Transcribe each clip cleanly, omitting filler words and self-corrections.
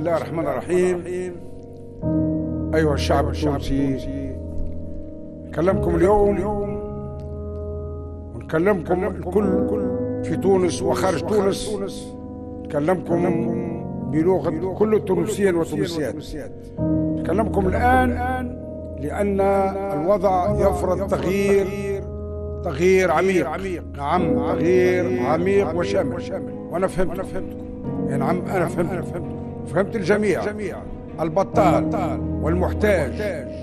الله الرحمن الرحيم. أيها الشعب التونسي، نكلمكم اليوم ونكلمكم الكل في تونس وخارج تونس، نكلمكم بلغة كل التونسيين والتونسيات. نكلمكم الآن لأن الوضع يفرض تغيير عميق. نعم، تغيير عميق وشامل. وأنا فهمتكم يا نعم، أنا فهمت الجميع، البطال والمحتاج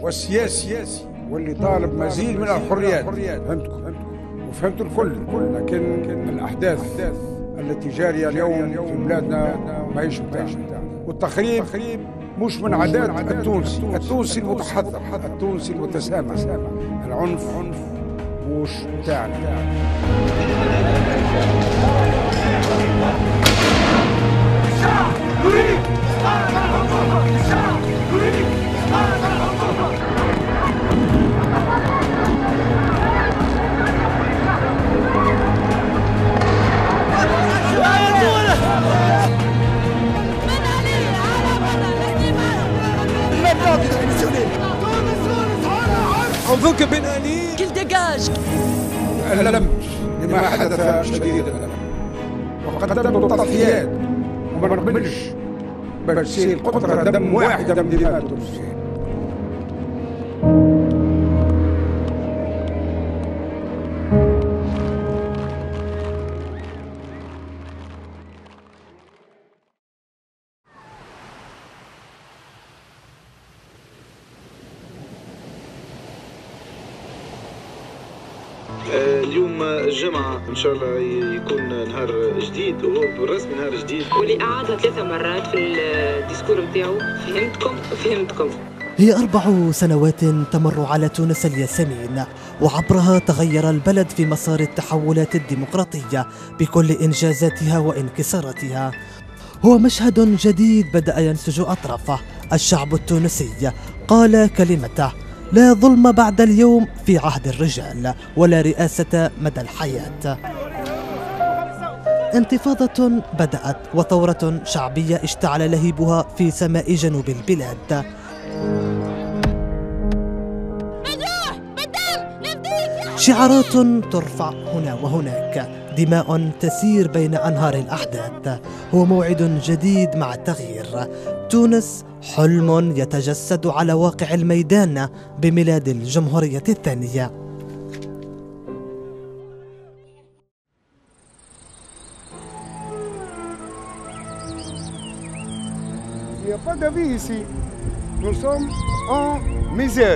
والسياسي واللي طالب مزيد من الحريات. فهمتكم وفهمت الكل، لكن الأحداث التي جارية اليوم في بلادنا ماهيش متاعنا. والتخريب مش من عادات التونسي المتحضر، التونسي المتسامح. العنف مش متاعنا. الشعب يريد الشعب يريد On veut que Ben Ali qu'il dégage. ألمت لما حدث شديد الألم، وقدمت التضحيات وما نقبلش بسيل قطرة دم واحدة من دماء التونسيين. اليوم الجمعة إن شاء الله يكون نهار جديد، وهو بالرسمي نهار جديد، واللي أعادها 3 مرات في الديسكور متاعو. فهمتكم. هي 4 سنوات تمر على تونس الياسمين، وعبرها تغير البلد في مسار التحولات الديمقراطية بكل إنجازاتها وانكساراتها. هو مشهد جديد بدأ ينسج أطرافه. الشعب التونسي قال كلمته: لا ظلم بعد اليوم في عهد الرجال، ولا رئاسة مدى الحياة. انتفاضة بدأت وثورة شعبية اشتعل لهيبها في سماء جنوب البلاد. شعارات ترفع هنا وهناك، دماء تسير بين أنهار الأحداث. هو موعد جديد مع التغيير. تونس حلم يتجسد على واقع الميدان بميلاد الجمهورية الثانية.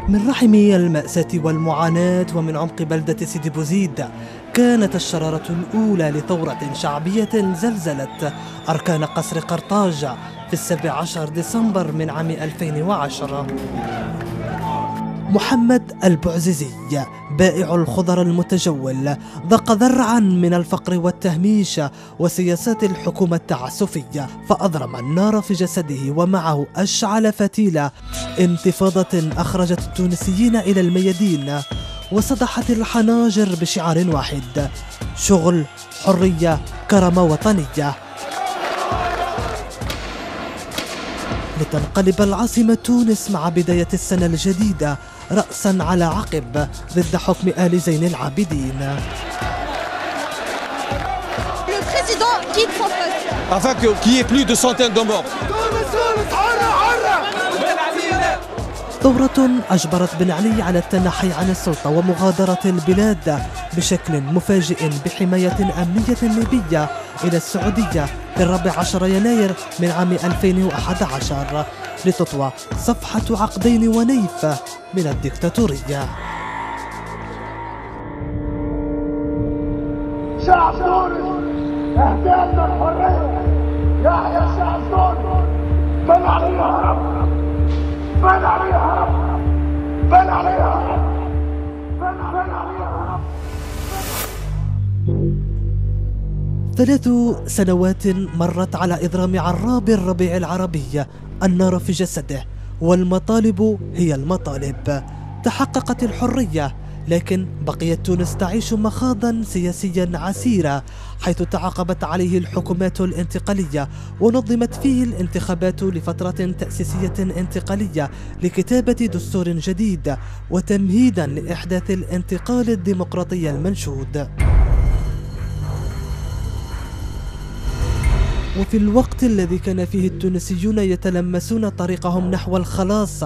من رحم المأساة والمعاناة ومن عمق بلدة سيدي بوزيد كانت الشرارة الأولى لثورة شعبية زلزلت أركان قصر قرطاج في 17 ديسمبر من عام 2010. محمد البعزيزي بائع الخضر المتجول ذاق ذرعا من الفقر والتهميش وسياسات الحكومة التعسفية، فأضرم النار في جسده ومعه أشعل فتيلة انتفاضة أخرجت التونسيين إلى الميادين وصدحت الحناجر بشعار واحد: شغل، حرية، كرامة وطنية. لتنقلب العاصمة تونس مع بداية السنة الجديدة رأسا على عقب ضد حكم آل زين العابدين. afin qu'il y ait plus de centaines de morts. ثورة أجبرت بن علي على التنحي عن السلطة ومغادرة البلاد بشكل مفاجئ بحماية أمنية ليبية إلى السعودية في 14 يناير من عام 2011 لتطوى صفحة عقدين ونيف من الدكتاتورية. شعب تونس اهدانا الحرية، يحيى شعب تونس. بل عليها رب، بل عليها رب، بل عليها رب، بل عليها رب. 3 سنوات مرت على إضرام عراب الربيع العربي النار في جسده، والمطالب هي المطالب. تحققت الحرية، لكن بقيت تونس تعيش مخاضا سياسيا عسيرا، حيث تعاقبت عليه الحكومات الانتقالية ونظمت فيه الانتخابات لفترة تأسيسية انتقالية لكتابة دستور جديد وتمهيدا لإحداث الانتقال الديمقراطي المنشود. وفي الوقت الذي كان فيه التونسيون يتلمسون طريقهم نحو الخلاص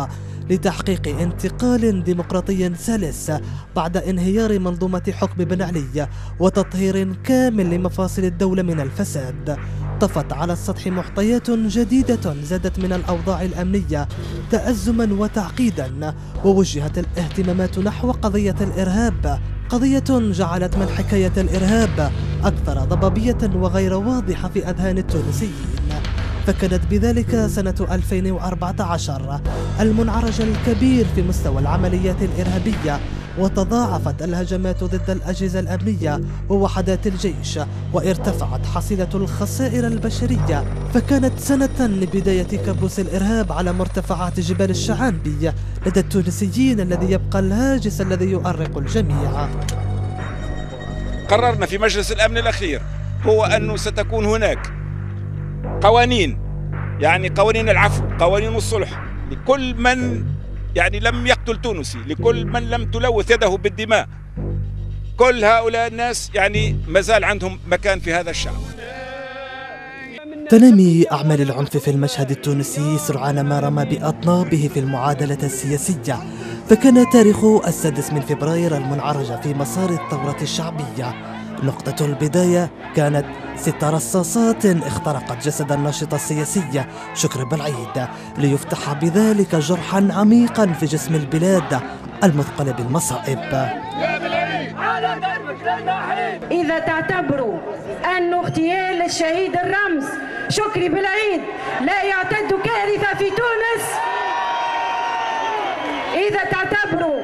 لتحقيق انتقال ديمقراطي سلس بعد انهيار منظومة حكم بن علي وتطهير كامل لمفاصل الدولة من الفساد، طفت على السطح محتيات جديدة زادت من الأوضاع الأمنية تأزما وتعقيدا، ووجهت الاهتمامات نحو قضية الإرهاب، قضية جعلت من حكاية الإرهاب أكثر ضبابية وغير واضحة في أذهان التونسيين. فكانت بذلك سنة 2014 المنعرج الكبير في مستوى العمليات الإرهابية، وتضاعفت الهجمات ضد الأجهزة الأمنية ووحدات الجيش، وارتفعت حصيلة الخسائر البشرية. فكانت سنة لبداية كابوس الإرهاب على مرتفعات جبال الشعانبي لدى التونسيين، الذي يبقى الهاجس الذي يؤرق الجميع. قررنا في مجلس الأمن الأخير هو أنه ستكون هناك قوانين، يعني قوانين العفو، قوانين الصلح لكل من يعني لم يقتل تونسي، لكل من لم تلوث يده بالدماء. كل هؤلاء الناس يعني ما زال عندهم مكان في هذا الشعب. تنامي أعمال العنف في المشهد التونسي سرعان ما رمى بأطنابه في المعادلة السياسية، فكان تاريخ 6 فبراير المنعرج في مسار الثورة الشعبية. نقطة البداية كانت 6 رصاصات اخترقت جسد الناشط السياسي شكري بالعيد، ليفتح بذلك جرحا عميقا في جسم البلاد المثقل بالمصائب. إذا تعتبروا أن اغتيال الشهيد الرمز شكري بالعيد لا يعتد كارثة في تونس، إذا تعتبروا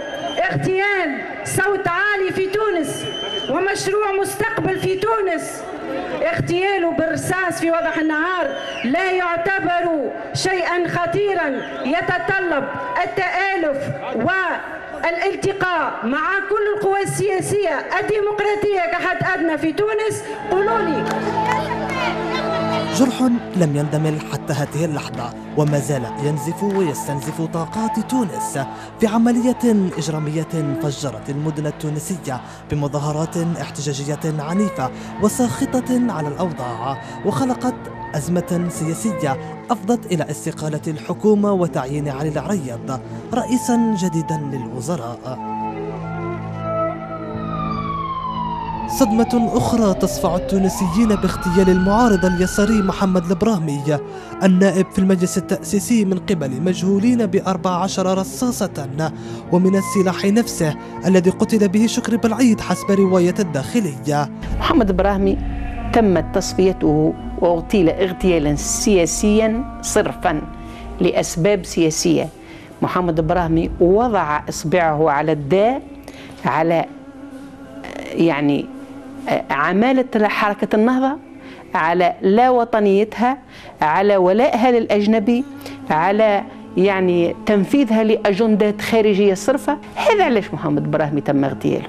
اغتيال صوت عالي في تونس ومشروع مستقبل في تونس اغتياله بالرصاص في وضح النهار لا يعتبر شيئا خطيرا يتطلب التآلف والالتقاء مع كل القوى السياسية الديمقراطية كحد أدنى في تونس، قولوا لي. جرح لم يندمل حتى هذه اللحظة، وما زال ينزف ويستنزف طاقات تونس في عملية إجرامية فجرت المدن التونسية بمظاهرات احتجاجية عنيفة وساخطة على الأوضاع، وخلقت أزمة سياسية أفضت إلى استقالة الحكومة وتعيين علي العريض رئيسا جديدا للوزراء. صدمة أخرى تصفع التونسيين باغتيال المعارض اليساري محمد البراهمي النائب في المجلس التأسيسي من قبل مجهولين ب14 رصاصة ومن السلاح نفسه الذي قتل به شكري بالعيد حسب رواية الداخلية. محمد البراهمي تمت تصفيته واغتيل اغتيالا سياسيا صرفا لأسباب سياسية. محمد البراهمي وضع إصبعه على الداء، على يعني عمالة حركة النهضة، على لا وطنيتها، على ولائها للأجنبي، على يعني تنفيذها لأجندات خارجية صرفة. هذا علاش محمد البراهمي تم اغتياله.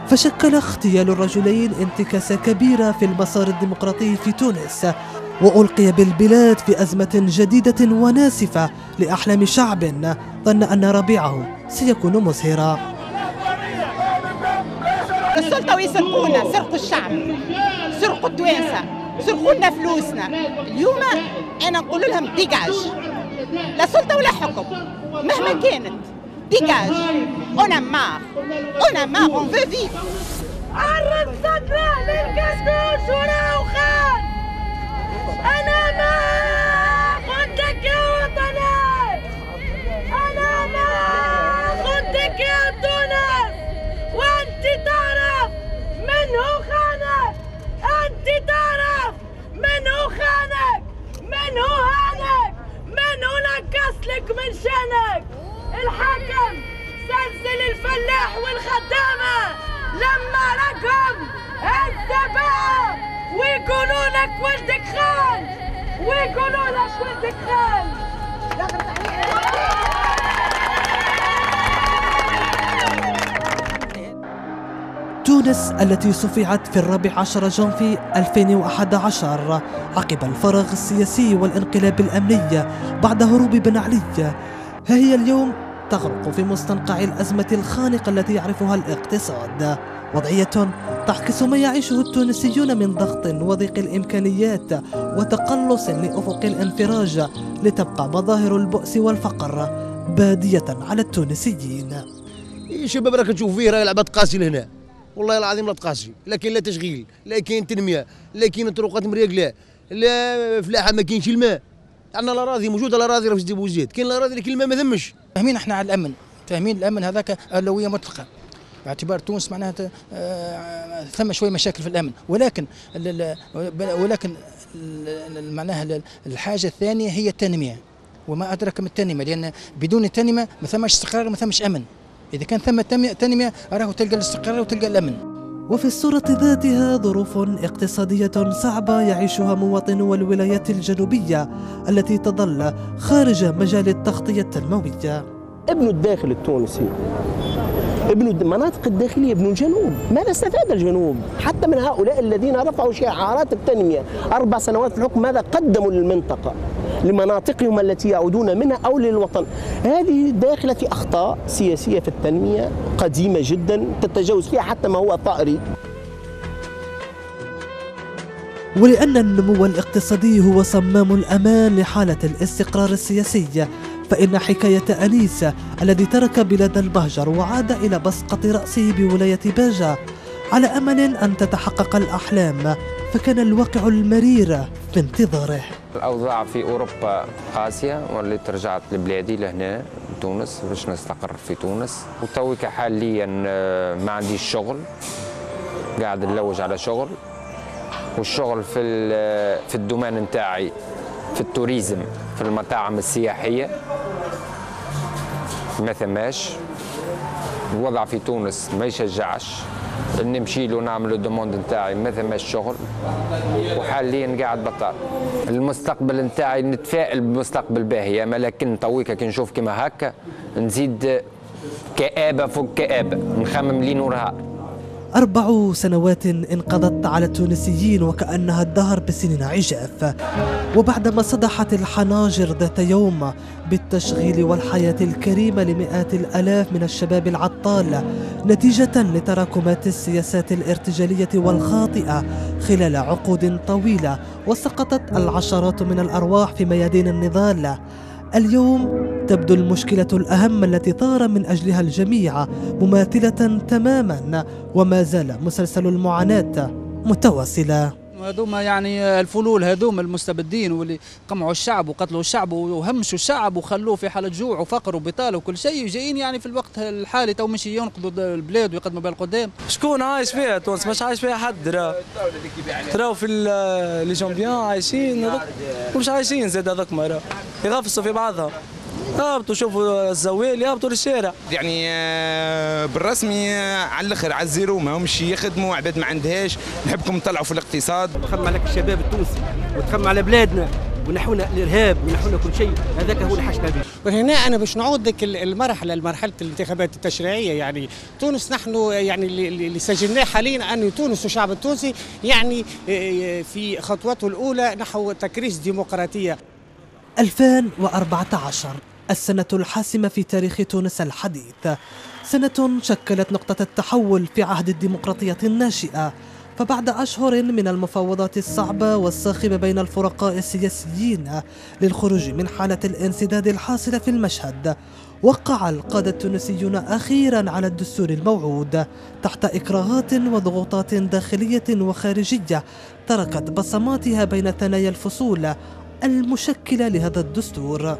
فشكل اغتيال الرجلين انتكاسة كبيرة في المسار الديمقراطي في تونس، وألقي بالبلاد في أزمة جديدة وناسفة لأحلام شعب ظن أن ربيعه سيكون مزهرا. السلطة ويسرقونا، سرقوا الشعب، سرقوا التوانسة، سرقوا لنا فلوسنا. اليوم أنا نقول لهم ديجاج، لا سلطة ولا حكم مهما كانت، ديجاج. أنا مار on veut vivre. عرض صدرة للكسكس وراو خان. أنا ما خدك يا وطني، أنا ما خدك يا تونس، وأنت تعرف من هو خانك، أنت تعرف من هو خانك، من هو هانك، من هو نكسلك من شانك. الحاكم سلسل الفلاح والخدامة لما لكم التبعة ويقولوا لك ولدك خان، ويقولوا لك ولدك خان. تونس التي صفعت في 14 جانفي 2011 عقب الفراغ السياسي والانقلاب الأمني بعد هروب بن علي، ها هي اليوم تغرق في مستنقع الأزمة الخانقة التي يعرفها الاقتصاد، وضعية تعكس ما يعيشه التونسيون من ضغط وضيق الإمكانيات وتقلص لأفق الانفراج، لتبقى مظاهر البؤس والفقر بادية على التونسيين. شباب راك تشوف فيه راه لعبة تقاسي لهنا، والله العظيم لا تقاسي، لا كاين لا تشغيل، لا كاين تنمية، لا كاين طرقات مريقلة، لا فلاحة ما كاينش الماء. عندنا الأراضي موجودة، الأراضي راه في زيد وزيد، كاين الأراضي لكن الماء ما ثمش. فاهمين احنا على الأمن، فاهمين الأمن هذاك أولوية مطلقة. باعتبار تونس معناها ثم شويه مشاكل في الامن، ولكن معناها الحاجه الثانيه هي التنميه، وما ادرك من التنميه، لان بدون التنميه ما ثمش استقرار، ما ثمش امن. اذا كان ثم تنميه راهو تلقى الاستقرار وتلقى الامن. وفي الصورة ذاتها ظروف اقتصادية صعبة يعيشها مواطنو الولايات الجنوبية التي تظل خارج مجال التغطية التنموية. ابن الداخل التونسي، ابن المناطق الداخلية، ابن الجنوب، ماذا استفاد الجنوب؟ حتى من هؤلاء الذين رفعوا شعارات التنمية 4 سنوات في الحكم، ماذا قدموا للمنطقة، لمناطقهم التي يعودون منها أو للوطن؟ هذه داخلة في أخطاء سياسية في التنمية قديمة جدا تتجاوز فيها حتى ما هو ثائري. ولأن النمو الاقتصادي هو صمام الأمان لحالة الاستقرار السياسي، فإن حكاية أنيس الذي ترك بلاد البهجر وعاد إلى بسقة رأسه بولاية باجة على أمل أن تتحقق الأحلام، فكان الواقع المرير في انتظاره. الأوضاع في أوروبا قاسية، وليت رجعت لبلادي لهنا تونس باش نستقر في تونس، وتوك حاليا ما عنديش شغل، قاعد نلوج على شغل، والشغل في الدومان نتاعي في التوريزم، في المطاعم السياحية ما ثماش. الوضع في تونس ما يشجعش، نمشي له نعمل دوموند نتاعي ما ثماش شغل، وحاليا قاعد بطال. المستقبل نتاعي نتفائل بمستقبل باهي، اما لكن تويكا كي نشوف كيما هكا نزيد كآبة فوق كآبة، نخمم ليل ونهار. 4 سنوات انقضت على التونسيين وكأنها الدهر بسنين عجاف، وبعدما صدحت الحناجر ذات يوم بالتشغيل والحياة الكريمة لمئات الآلاف من الشباب العطال نتيجة لتراكمات السياسات الارتجالية والخاطئة خلال عقود طويلة، وسقطت العشرات من الأرواح في ميادين النضال، اليوم تبدو المشكلة الأهم التي ثار من أجلها الجميع مماثلة تماما، وما زال مسلسل المعاناة متواصلة. هذوما يعني الفلول، هذوما المستبدين واللي قمعوا الشعب وقتلوا الشعب وهمشوا الشعب وخلوه في حالة جوع وفقر وبطالة وكل شيء، جايين يعني في الوقت الحالي تو مشي ينقذوا البلاد ويقدموا بها القدام. شكون عايش فيها تونس؟ مش عايش فيها حد، تراو في لي جامبيان عايشين ومش عايشين زاد هذوك مرة يغفصوا في بعضها، هابطوا شوفوا الزوال يهبطوا للشارع. يعني بالرسمي على الاخر على الزيرو، ما همش يخدموا، عباد ما عندهاش، نحبكم نطلعوا في الاقتصاد. تخمم على الشباب التونسي وتخمم على بلادنا ونحونا الارهاب ونحونا كل شيء، هذاك هو اللي حشنا به. وهنا انا باش نعود لك مرحله الانتخابات التشريعيه، يعني تونس نحن يعني اللي سجلناه حاليا ان تونس والشعب التونسي يعني في خطوته الاولى نحو تكريس ديمقراطيه. 2014 السنة الحاسمة في تاريخ تونس الحديث، سنة شكلت نقطة التحول في عهد الديمقراطية الناشئة، فبعد أشهر من المفاوضات الصعبة والصاخبة بين الفرقاء السياسيين للخروج من حالة الانسداد الحاصلة في المشهد، وقع القادة التونسيون أخيرا على الدستور الموعود تحت إكراهات وضغوطات داخلية وخارجية تركت بصماتها بين ثنايا الفصول المشكلة لهذا الدستور.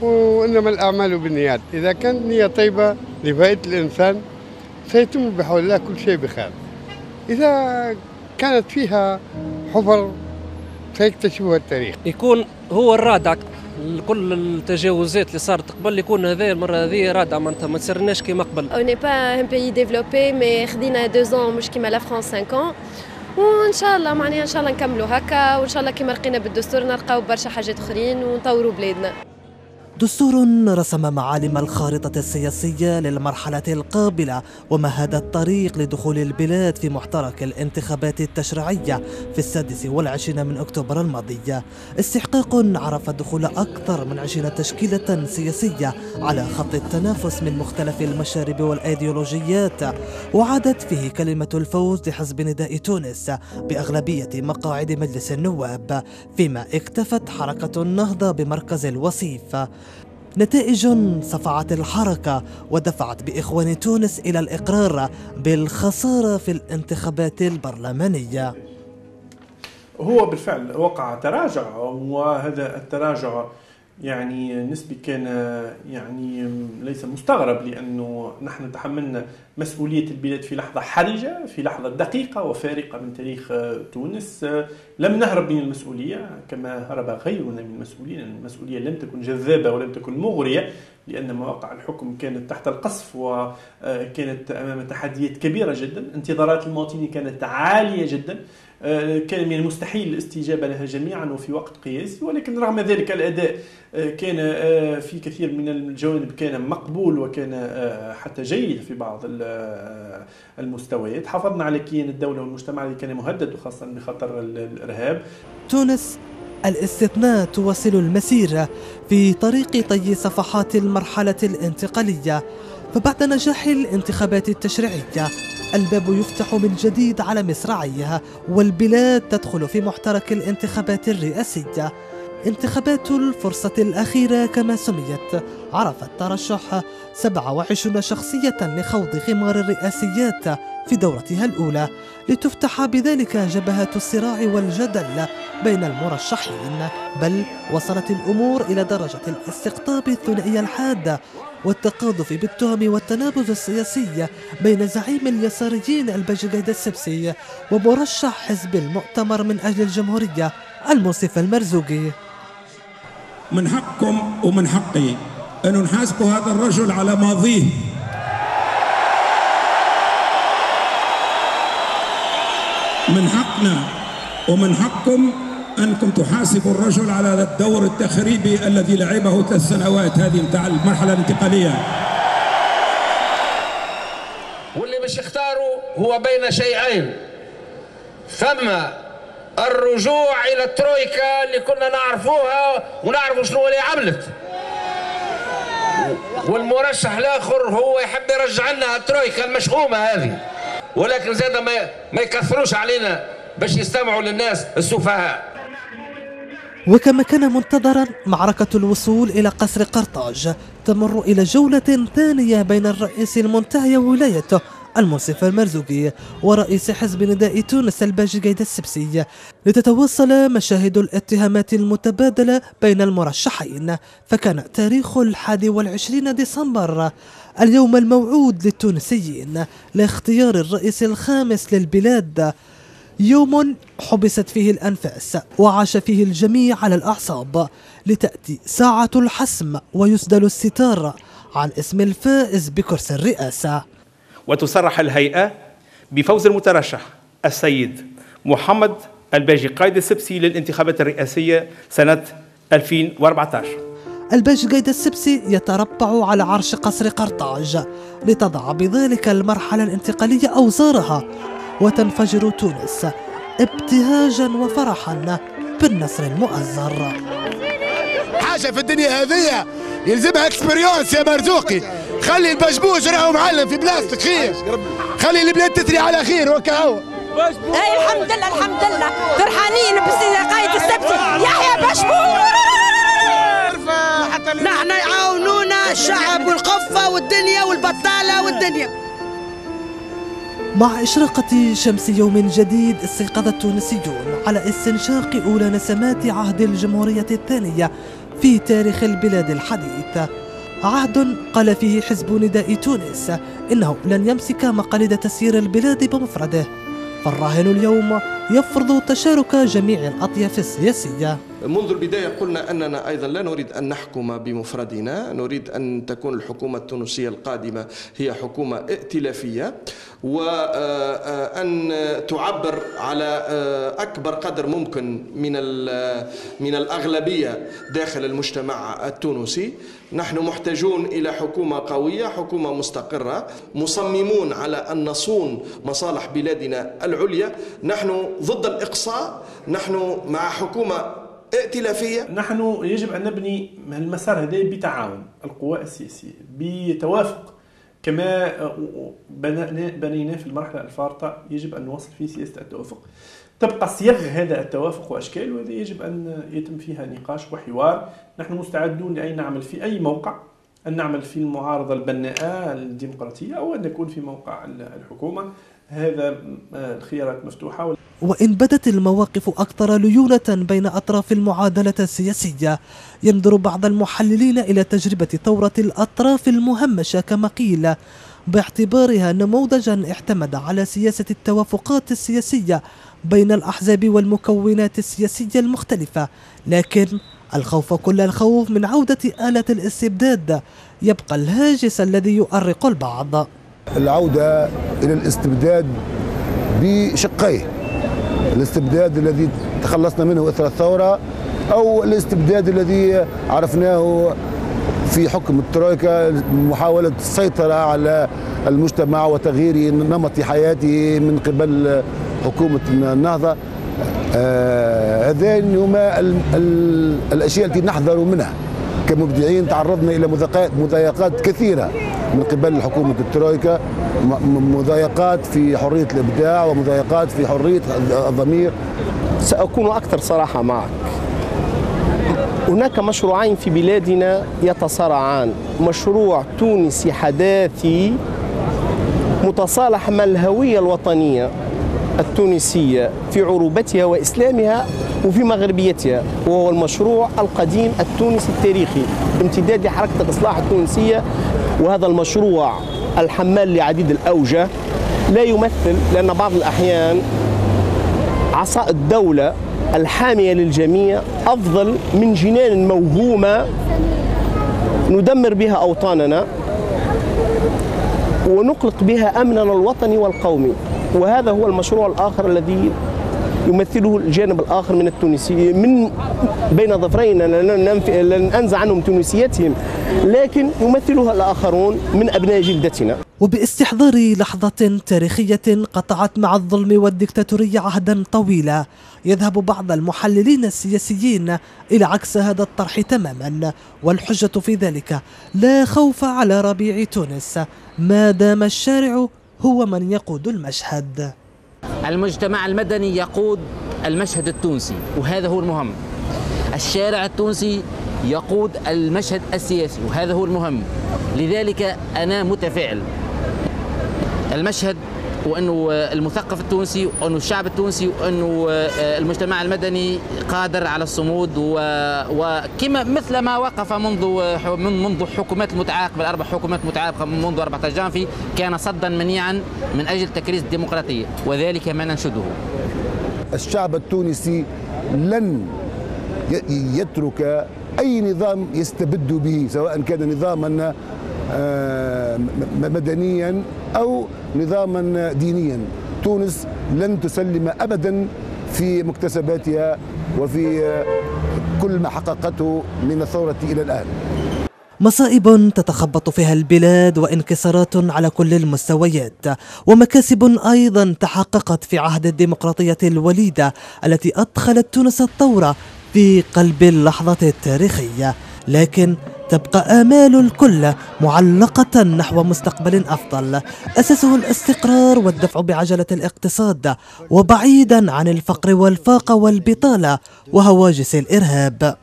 وإنما الأعمال بالنيات، إذا كانت نية طيبة لفائدة الإنسان سيتم بحول الله كل شيء بخير. إذا كانت فيها حفر سيكتشفها التاريخ. يكون هو الرادع كل التجاوزات اللي صارت قبل، يكون هذا المرة هذه رادع، معناتها ما تصيرناش كيما قبل. On n'est pas un pays développé mais خدينا 2 ans مش كيما لا فرنسا 5 ans. وان شاء الله معناها ان شاء الله نكملوا هكا، وان شاء الله كيما لقينا بالدستور نلقاو برشا حاجات اخرين ونطوروا بلادنا. دستور رسم معالم الخارطة السياسية للمرحلة القابلة ومهد الطريق لدخول البلاد في محترك الانتخابات التشريعية في 26 من أكتوبر الماضي، استحقاق عرف دخول أكثر من 20 تشكيلة سياسية على خط التنافس من مختلف المشارب والأيديولوجيات، وعادت فيه كلمة الفوز لحزب نداء تونس بأغلبية مقاعد مجلس النواب، فيما اكتفت حركة النهضة بمركز الوصيف. نتائج صفعت الحركة ودفعت بإخوان تونس إلى الإقرار بالخسارة في الانتخابات البرلمانية. هو بالفعل وقع تراجع، وهذا التراجع يعني نسبي كان يعني ليس مستغرب، لأنه نحن تحملنا مسؤولية البلاد في لحظة حرجة، في لحظة دقيقة وفارقة من تاريخ تونس. لم نهرب من المسؤولية كما هرب غيرنا من المسؤولية، المسؤولية لم تكن جذابة ولم تكن مغرية، لأن مواقع الحكم كانت تحت القصف وكانت أمام تحديات كبيرة جدا. انتظارات المواطنين كانت عالية جدا، كان من المستحيل الاستجابة لها جميعا وفي وقت قياسي، ولكن رغم ذلك الأداء كان في كثير من الجوانب كان مقبول وكان حتى جيد في بعض المستويات. حافظنا على كيان الدولة والمجتمع الذي كان مهدد وخاصة بخطر الإرهاب. تونس الاستثناء تواصل المسير في طريق طي صفحات المرحلة الانتقالية، فبعد نجاح الانتخابات التشريعية الباب يفتح من جديد على مصراعيها، والبلاد تدخل في محترك الانتخابات الرئاسية. انتخابات الفرصة الأخيرة كما سميت عرفت ترشح 27 شخصية لخوض غمار الرئاسيات في دورتها الأولى، لتفتح بذلك جبهة الصراع والجدل بين المرشحين، بل وصلت الأمور إلى درجة الاستقطاب الثنائي الحاد والتقاذف بالتهم والتنابز السياسي بين زعيم اليساريين الباجي قايد السبسي ومرشح حزب المؤتمر من أجل الجمهورية المنصف المرزوقي. من حقكم ومن حقي أن نحاسب هذا الرجل على ماضيه، من حقنا ومن حقكم أنكم تحاسبوا الرجل على الدور التخريبي الذي لعبه 3 سنوات هذه متاع المرحلة الانتقالية. واللي مش يختاروا هو بين شيئين، ثم الرجوع إلى الترويكا اللي كنا نعرفوها ونعرفوا شنو اللي عملت، والمرشح الآخر هو يحب يرجع لنا الترويكا المشؤومة هذه، ولكن زاد ما يكثروش علينا باش يستمعوا للناس السفهاء. وكما كان منتظرا، معركة الوصول إلى قصر قرطاج تمر إلى جولة ثانية بين الرئيس المنتهي ولايته المنصف المرزوقي ورئيس حزب نداء تونس الباجي قايد السبسي، لتتواصل مشاهد الاتهامات المتبادلة بين المرشحين. فكان تاريخ 21 ديسمبر اليوم الموعود للتونسيين لاختيار الرئيس الخامس للبلاد، يوم حبست فيه الأنفاس وعاش فيه الجميع على الأعصاب، لتأتي ساعة الحسم ويسدل الستار عن اسم الفائز بكرسي الرئاسة. وتصرح الهيئة بفوز المترشح السيد محمد الباجي قايد السبسي للانتخابات الرئاسية سنة 2014. الباجي قايد السبسي يتربع على عرش قصر قرطاج لتضع بذلك المرحلة الانتقالية أوزارها، وتنفجر تونس ابتهاجا وفرحا بالنصر المؤزر. حاجة في الدنيا هذه يلزمها اكسبيريونس يا مرزوقي، خلي البشبوش راهو معلم في بلاصتك خير، خلي البلاد تثري على خير وكهو. اي الحمد لله الحمد لله، فرحانين بسيدي قايد السبسي يحيى بشبوش. نحن يعاونونا الشعب والقفة والدنيا والبطالة والدنيا. مع إشراقة شمس يوم جديد استيقظ التونسيون على استنشاق أولى نسمات عهد الجمهورية الثانية في تاريخ البلاد الحديث، عهد قال فيه حزب نداء تونس إنه لن يمسك مقاليد تسيير البلاد بمفرده، فالراهن اليوم يفرض تشارك جميع الأطياف السياسية. منذ البداية قلنا أننا أيضا لا نريد أن نحكم بمفردنا، نريد أن تكون الحكومة التونسية القادمة هي حكومة ائتلافية، وأن تعبر على أكبر قدر ممكن من الأغلبية داخل المجتمع التونسي. نحن محتاجون إلى حكومة قوية، حكومة مستقرة، مصممون على أن نصون مصالح بلادنا العليا. نحن ضد الإقصاء، نحن مع حكومة ائتلافية. نحن يجب أن نبني المسار هذا بتعاون القوى السياسية، بتوافق كما بنيناه في المرحلة الفارطة. يجب أن نوصل في سياسة التوافق، تبقى صيغ هذا التوافق وأشكاله، وهذا يجب أن يتم فيها نقاش وحوار. نحن مستعدون لأن نعمل في أي موقع، أن نعمل في المعارضة البناءة الديمقراطية أو أن نكون في موقع الحكومة. هذا الخيارات مفتوحة. وإن بدت المواقف أكثر ليونة بين أطراف المعادلة السياسية، ينظر بعض المحللين إلى تجربة ثورة الأطراف المهمشة كما قيل، باعتبارها نموذجا اعتمد على سياسة التوافقات السياسية بين الأحزاب والمكونات السياسية المختلفة. لكن الخوف كل الخوف من عودة آلة الاستبداد يبقى الهاجس الذي يؤرق البعض. العودة إلى الاستبداد بشقيه، الاستبداد الذي تخلصنا منه إثر الثورة، أو الاستبداد الذي عرفناه في حكم الترويكا، محاولة السيطرة على المجتمع وتغيير نمط حياته من قبل حكومة النهضة. هذين هما الأشياء التي نحذر منها كمبدعين. تعرضنا إلى مضايقات كثيرة من قبل حكومة الترويكا، مضايقات في حرية الإبداع ومضايقات في حرية الضمير. سأكون أكثر صراحة معك. هناك مشروعين في بلادنا يتصارعان، مشروع تونسي حداثي متصالح مع الهوية الوطنية التونسية في عروبتها وإسلامها وفي مغربيتها، وهو المشروع القديم التونسي التاريخي امتداد لحركة الإصلاح التونسية. وهذا المشروع الحمال لعديد الأوجه لا يمثل، لأن بعض الأحيان عصا الدولة الحامية للجميع أفضل من جنان موهومة ندمر بها أوطاننا ونقلق بها أمننا الوطني والقومي. وهذا هو المشروع الآخر الذي يمثله الجانب الآخر من التونسي من بين ظفرين، لن أنزع عنهم تونسيتهم، لكن يمثلها الآخرون من أبناء جلدتنا. وباستحضار لحظة تاريخية قطعت مع الظلم والديكتاتورية عهدا طويلا، يذهب بعض المحللين السياسيين إلى عكس هذا الطرح تماما، والحجة في ذلك لا خوف على ربيع تونس ما دام الشارع هو من يقود المشهد. المجتمع المدني يقود المشهد التونسي، وهذا هو المهم. الشارع التونسي يقود المشهد السياسي، وهذا هو المهم. لذلك أنا متفائل. المشهد وأنه المثقف التونسي وأنه الشعب التونسي وأنه المجتمع المدني قادر على الصمود، وكما مثل ما وقف منذ حكومات المتعاقبة، الأربع حكومات متعاقبة منذ 14 جانفي، كان صدا منيعا من أجل تكريس الديمقراطية، وذلك ما ننشده. الشعب التونسي لن يترك أي نظام يستبد به، سواء كان نظاما مدنيا أو نظاما دينيا. تونس لن تسلم أبدا في مكتسباتها وفي كل ما حققته من الثورة إلى الآن. مصائب تتخبط فيها البلاد وانكسارات على كل المستويات، ومكاسب أيضا تحققت في عهد الديمقراطية الوليدة التي أدخلت تونس الثورة في قلب اللحظة التاريخية. لكن تبقى آمال الكل معلقة نحو مستقبل أفضل أساسه الاستقرار والدفع بعجلة الاقتصاد، وبعيدا عن الفقر والفاقة والبطالة وهواجس الإرهاب.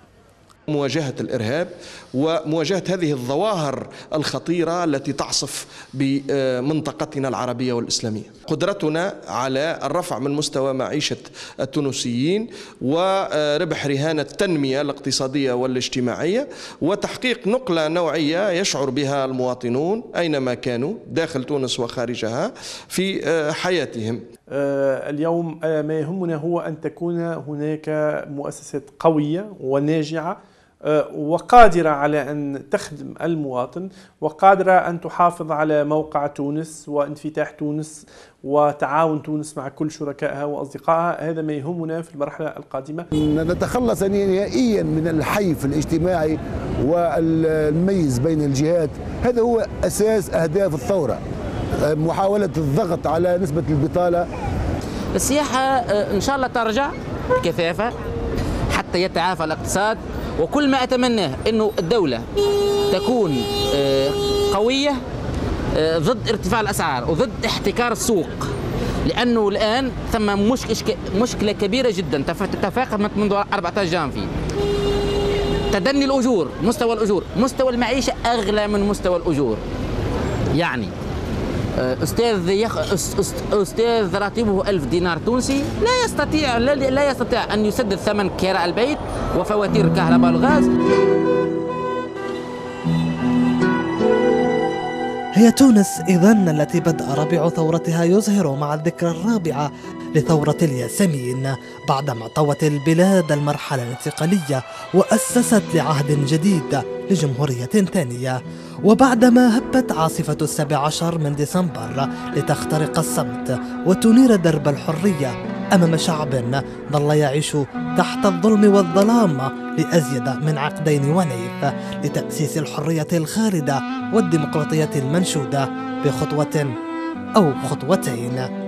مواجهة الإرهاب ومواجهة هذه الظواهر الخطيرة التي تعصف بمنطقتنا العربية والإسلامية. قدرتنا على الرفع من مستوى معيشة التونسيين وربح رهان التنمية الاقتصادية والاجتماعية وتحقيق نقلة نوعية يشعر بها المواطنون أينما كانوا داخل تونس وخارجها في حياتهم. اليوم ما يهمنا هو أن تكون هناك مؤسسات قوية وناجعة وقادرة على أن تخدم المواطن وقادرة أن تحافظ على موقع تونس وانفتاح تونس وتعاون تونس مع كل شركائها وأصدقائها. هذا ما يهمنا في المرحلة القادمة. نتخلص نهائيا من الحيف الاجتماعي والميز بين الجهات، هذا هو أساس أهداف الثورة، محاولة الضغط على نسبة البطالة. السياحة إن شاء الله ترجع بكثافة حتى يتعافى الاقتصاد، وكل ما أتمناه أنه الدولة تكون قوية ضد ارتفاع الأسعار وضد احتكار السوق، لأنه الآن ثم مشكلة كبيرة جدا تفاقمت منذ 14 عام فيه تدني الأجور، مستوى المعيشة أغلى من مستوى الأجور. يعني أستاذ راتبه 1000 دينار تونسي لا يستطيع أن يسدد ثمن كراء البيت وفواتير الكهرباء والغاز. هي تونس إذن التي بدأ ربيع ثورتها يزهر مع الذكرى الرابعة لثورة الياسمين بعدما طوت البلاد المرحلة الانتقالية وأسست لعهد جديد لجمهورية ثانية، وبعدما هبت عاصفة 17 من ديسمبر لتخترق الصمت وتنير درب الحرية أمام شعب ظل يعيش تحت الظلم والظلام لأزيد من عقدين ونيف لتأسيس الحرية الخالدة والديمقراطية المنشودة بخطوة أو خطوتين.